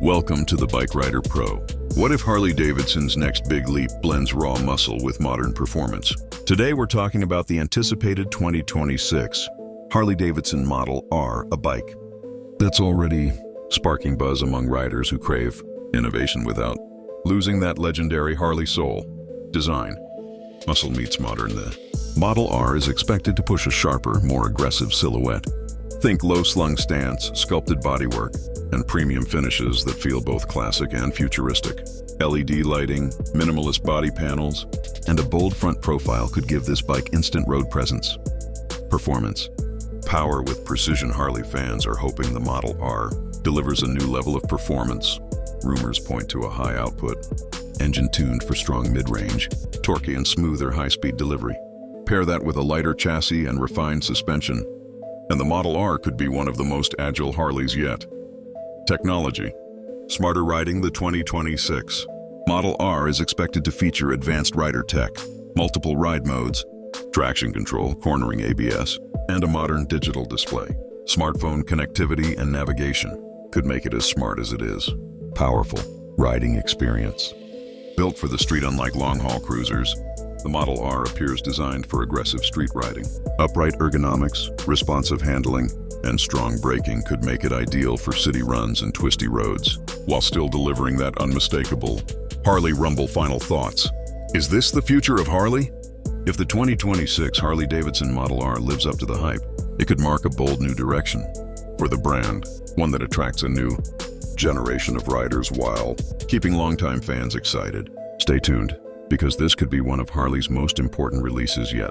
Welcome to the Bike Rider Pro. What if Harley-Davidson's next big leap blends raw muscle with modern performance? Today we're talking about the anticipated 2026 Harley-Davidson Model R, a bike that's already sparking buzz among riders who crave innovation without losing that legendary Harley soul. Design. Muscle meets modern. The Model R is expected to push a sharper, more aggressive silhouette. Think low-slung stance, sculpted bodywork, and premium finishes that feel both classic and futuristic. LED lighting, minimalist body panels, and a bold front profile could give this bike instant road presence. Performance. Power with precision. Harley fans are hoping the Model R delivers a new level of performance. Rumors point to a high output, engine tuned for strong mid-range, torquey and smoother high-speed delivery. Pair that with a lighter chassis and refined suspension, and the Model R could be one of the most agile Harleys yet. Technology. Smarter riding. The 2026 Model R is expected to feature advanced rider tech, multiple ride modes, traction control, cornering ABS, and a modern digital display. Smartphone connectivity and navigation could make it as smart as it is. Powerful riding experience. Built for the street. Unlike long-haul cruisers, the Model R appears designed for aggressive street riding. Upright ergonomics, responsive handling, and strong braking could make it ideal for city runs and twisty roads, while still delivering that unmistakable Harley rumble. Final thoughts. Is this the future of Harley? If the 2026 Harley-Davidson Model R lives up to the hype, it could mark a bold new direction for the brand, one that attracts a new generation of riders while keeping longtime fans excited. Stay tuned, because this could be one of Harley's most important releases yet.